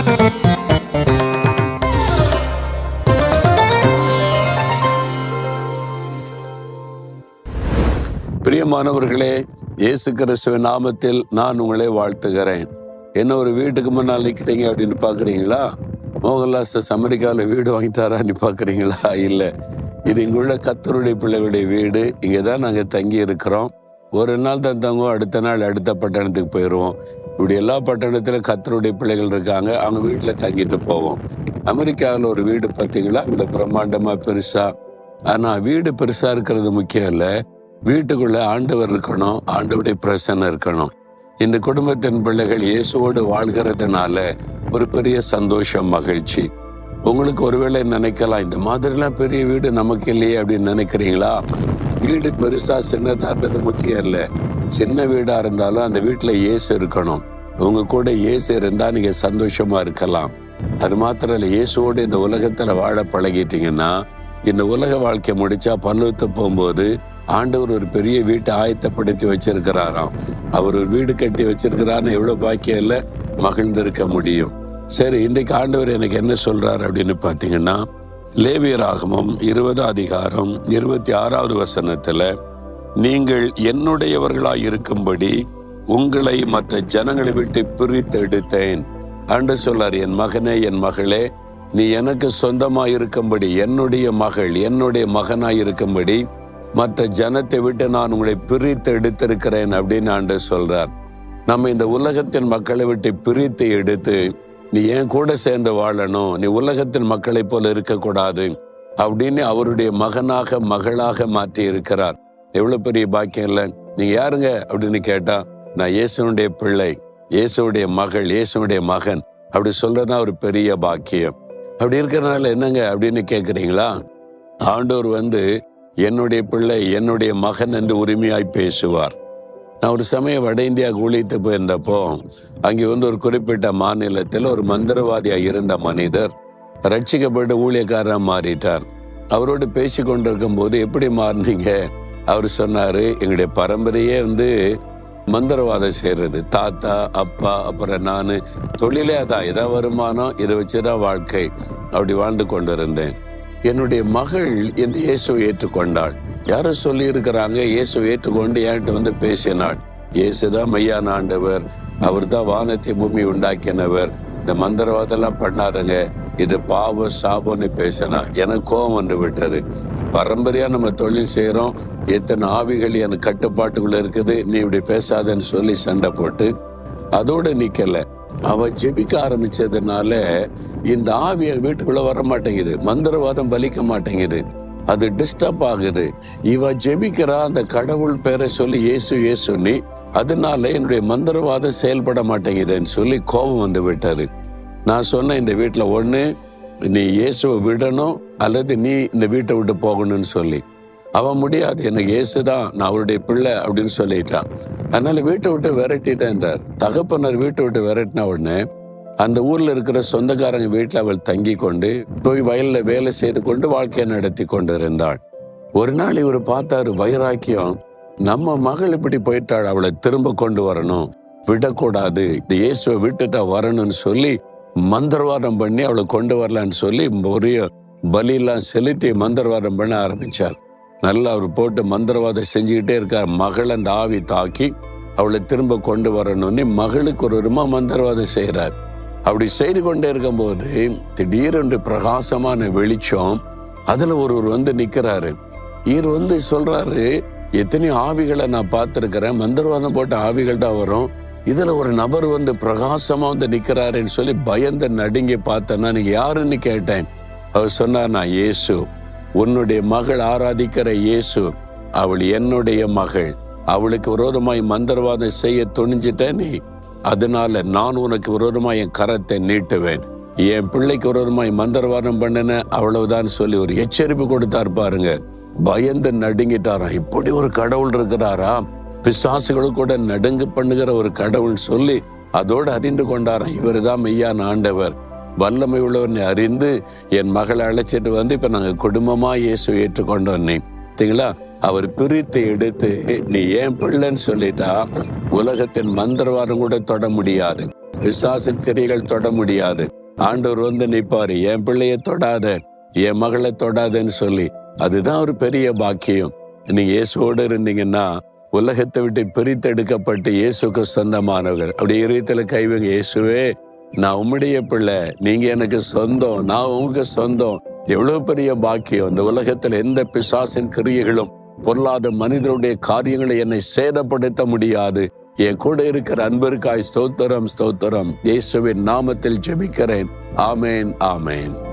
பிரியமானவர்களே, இயேசு கிறிஸ்துவின் நாமத்தில் நான் உங்களை வாழ்த்துகிறேன். என்ன ஒரு வீட்டுக்கு முன்னால் நிற்கிறீங்க அப்படின்னு பார்க்குறீங்களா? மோகன்லாஸ் அமெரிக்காவில் வீடு வாங்கிட்டாரான்னு பார்க்குறீங்களா? இல்லை, இது இங்குள்ள கர்த்தருடைய பிள்ளைகளுடைய வீடு. இங்கே தான் நாங்கள் தங்கி இருக்கிறோம். ஒரு நாள் தான் தங்குவோம், அடுத்த நாள் அடுத்த பட்டணத்துக்கு போயிடுவோம். இப்படி எல்லா பட்டணத்தில் கர்த்தருடைய பிள்ளைகள் இருக்காங்க, அவங்க வீட்டில் தங்கிட்டு போவோம். அமெரிக்காவில் ஒரு வீடு பார்த்தீங்களா? இவ்வளோ பிரம்மாண்டமாக பெருசாக. ஆனால் வீடு பெருசாக இருக்கிறது முக்கியம் இல்லை, வீட்டுக்குள்ள ஆண்டவர் இருக்கணும், ஆண்டவருடைய பிரசன்னம் இருக்கணும். இந்த குடும்பத்தின் பிள்ளைகள் இயேசுவோடு வாழ்கிறதுனால ஒரு பெரிய சந்தோஷம், மகிழ்ச்சி. உங்களுக்கு ஒருவேளை நினைக்கலாம், இந்த மாதிரிலாம் பெரிய வீடு நமக்கு இல்லையே அப்படின்னு நினைக்கிறீங்களா? வீடு பெருசா சின்னதா இருந்தது முக்கியம் இல்லை. சின்ன வீடா இருந்தாலும் அந்த வீட்டுல இயேசு இருக்கணும். உங்க கூட இயேசு இருந்தா நீங்க சந்தோஷமா இருக்கலாம். அது மாத்திரம் இல்லை, இயேசுவோடு இந்த உலகத்துல வாழ பழகிட்டீங்கன்னா, இந்த உலக வாழ்க்கை முடிச்சா பரலோகத்துக்கு போகும்போது ஆண்டவர் ஒரு பெரிய வீட்டை ஆயத்தப்படுத்தி வச்சிருக்கிறாராம். அவர் ஒரு வீடு கட்டி வச்சிருக்கிறான்னு எவ்வளவு பாக்கியம் இல்லை, மகிழ்ந்திருக்க முடியும். சரி, இன்றைக்கு ஆண்டவர் எனக்கு என்ன சொல்றாரு அப்படின்னு பாத்தீங்கன்னா, லேவியராகமம் 20:26 நீங்கள் என்னுடையவர்களாய் இருக்கும்படி உங்களை மற்ற ஜனங்களை விட்டு பிரித்து எடுத்தேன். ஆண்டவர் சொல்றார், என் மகனே, என் மகளே, நீ எனக்கு சொந்தமாய் இருக்கும்படி, என்னுடைய மகள், என்னுடைய மகனாய் இருக்கும்படி மற்ற ஜனத்தை விட்டு நான் உங்களை பிரித்து எடுத்திருக்கிறேன் அப்படின்னு ஆண்டவர் சொல்றார். நம்ம இந்த உலகத்தின் மக்களை விட்டு பிரித்து எடுத்து, நீ என் கூட சேர்ந்து வாழணும், நீ உலகத்தின் மக்களை போல இருக்கக்கூடாது அப்படின்னு அவருடைய மகனாக மகளாக மாற்றி இருக்கிறார். எவ்வளவு பெரிய பாக்கியம் இல்லை? நீங்க யாருங்க அப்படின்னு கேட்டா, நான் இயேசுனுடைய பிள்ளை, இயேசுடைய மகள், இயேசுடைய மகன் அப்படி சொல்றதுனா ஒரு பெரிய பாக்கியம். அப்படி இருக்கிறனால என்னங்க அப்படின்னு கேட்குறீங்களா? ஆண்டவர் என்னுடைய பிள்ளை, என்னுடைய மகன் என்று உரிமையாய் பேசுவார். நான் ஒரு சமயம் வட இந்தியா ஊழியத்து போயிருந்தப்போ, அங்கே ஒரு குறிப்பிட்ட மாநிலத்தில் ஒரு மந்திரவாதியாக இருந்த மனிதர் ரட்சிக்கப்பட்டு ஊழியக்காரராக மாறிட்டார். அவரோடு பேசி கொண்டிருக்கும் போது, எப்படி மாறினீங்க? அவர் சொன்னாரு, எங்களுடைய பரம்பரையே மந்திரவாதம் செய்யறது, தாத்தா, அப்பா, அப்புறம் நான், தொழிலே அதான், இதான் வருமானம், இதை வச்சுதான் வாழ்க்கை, அப்படி வாழ்ந்து கொண்டிருந்தேன். என்னுடைய மகள் இந்த இயேசுவை ஏற்றுக்கொண்டாள். யாரும் சொல்லி இருக்கிறாங்க, இயேசுவை ஏற்றுக்கொண்டு என்கிட்ட பேசினாள். இயேசுதான் மெய்யான ஆண்டவர், அவர் தான் வானத்தை பூமி உண்டாக்கினவர், இந்த மந்திரவாதெல்லாம் பண்ணாருங்க, இது பாவம் சாபம்னு பேசினா. எனக்கு கோபம் வந்து விட்டாரு. பரம்பரையா நம்ம தொழில் செய்யறோம், எத்தனை ஆவிகள் எனக்கு கட்டுப்பாட்டுக்குள்ள இருக்குது, நீ இப்படி பேசாதன்னு சொல்லி சண்டை போட்டு அதோட நிக்கல. அவ ஜெபிக்க ஆரம்பிச்சதுனால இந்த ஆவிய வீட்டுக்குள்ள வர மாட்டேங்குது, மந்திரவாதம் பலிக்க மாட்டேங்குது, அது டிஸ்டர்ப் ஆகுது. இவ ஜெபிக்கிறா, அந்த கடவுள் பேரை சொல்லி இயேசு இயேசுன்னு, அதனால என்னுடைய மந்திரவாதம் செயல்பட மாட்டேங்குதுன்னு சொல்லி கோபம் வந்து விட்டாரு. நான் சொன்னேன், இந்த வீட்டுல ஒண்ணு நீ இயேசுவை விடணும், அல்லது நீ இந்த வீட்டை விட்டு போகணும்னு சொல்லி. அவன் முடியாது, எனக்கு இயேசுதான், நான் அவருடைய பிள்ளை அப்படின்னு சொல்லிட்டான். அதனால வீட்டை விட்டு விரட்டிட்டேன்றார். தகப்பனர் வீட்டை விட்டு விரட்டின உடனே அந்த ஊர்ல இருக்கிற சொந்தக்காரங்க வீட்டுல அவள் தங்கி கொண்டு போய் வயல்ல வேலை செய்து கொண்டு வாழ்க்கையை நடத்தி கொண்டு இருந்தாள். ஒரு நாள் இவர் பார்த்தாரு, வைராக்கியம், நம்ம மகள் இப்படி போயிட்டாள், அவளை திரும்ப கொண்டு வரணும், விடக்கூடாது, இந்த இயேசுவை விட்டுட்டா வரணும்னு சொல்லி மந்திரவாதம் பண்ணி அவளை கொண்டு வரலான்னு சொல்லி ஒரு பலியெல்லாம் செலுத்தி மந்திரவாதம் பண்ண ஆரம்பிச்சார். நல்லா அவர் போட்டு மந்திரவாதம் செஞ்சுக்கிட்டே இருக்கார். மகள் அந்த ஆவி தாக்கி அவளை திரும்ப கொண்டு வரணும்னு மகளுக்கு ஒரு விதமா மந்திரவாதம் செய்யறார். அப்படி செய்து கொண்டே இருக்கும் போது திடீரென்று பிரகாசமான வெளிச்சம், அதுல ஒருவர் நிக்கிறாரு. இவர் சொல்றாரு, எத்தனையோ ஆவிகளை நான் பார்த்திருக்கிறேன், மந்திரவாதம் போட்ட ஆவிகள் தான் வரும், இதுல ஒரு நபர் பிரகாசமா நிக்கிறாருன்னு சொல்லி பயந்து நடுங்கி பார்த்தேன்னா, நீங்க யாருன்னு கேட்டேன். அவர் சொன்னார், நான் இயேசு, உன்னுடைய மகள் ஆராதிக்கிற இயேசு, அவள் என்னுடைய மகள், அவளுக்கு விரோதமாய் மந்திரவாதம் செய்ய துணிஞ்சிட்டேன் நீ, அதனால நான் உனக்கு விரோதமாய் என் கரத்தை நீட்டுவேன், என் பிள்ளைக்கு விரோதமாய் மந்திரவாதம் பண்ணின அவ்வளவுதான் சொல்லி ஒரு எச்சரிப்பு கொடுத்தார் பாருங்க. பயந்து நடுங்கிட்டாராம். இப்படி ஒரு கடவுள் இருக்கிறாரா, பிசாசுகளும் கூட நடுங்கு பண்ணுகிற ஒரு கடவுள் சொல்லி அதோடு அறிந்து கொண்டாராம், இவர் தான் மெய்யான ஆண்டவர், வல்லமை உள்ளவனை அறிந்து என் மகளை அழைச்சிட்டு இப்ப நாங்க குடும்பமா இயேசு ஏற்றுக்கொண்டோன்னே. பார்த்தீங்களா, அவர் பிரித்து எடுத்து நீ ஏன் பிள்ளைன்னு சொல்லிட்டா உலகத்தின் மந்திரவாதம் கூட தொட முடியாது, பிசாசின் கிரியைகள் தொட முடியாது. ஆண்டவர் வந்து நிற்பாரு, என் பிள்ளைய தொடாத, என் மகளை தொடாதன்னு சொல்லி. அதுதான் ஒரு பெரிய பாக்கியம். நீங்க இயேசுவோடு இருந்தீங்கன்னா உலகத்தை விட்டு பிரித்தெடுக்கப்பட்டு இயேசுக்கு சொந்தமானவர்கள். அப்படி இதயத்துல கைவங்க, இயேசுவே நான் உம்முடைய பிள்ளை, நீங்க எனக்கு சொந்தம், நான் உங்க சொந்தம். எவ்வளவு பெரிய பாக்கியம். இந்த உலகத்துல எந்த பிசாசின் கிரியைகளும் பொருளாத மனிதனுடைய காரியங்களை என்னை சேதப்படுத்த முடியாது. என் கூட இருக்கிற அன்பிற்காய் ஸ்தோத்திரம், ஸ்தோத்திரம். இயேசுவின் நாமத்தில் ஜெபிக்கிறேன். ஆமேன், ஆமேன்.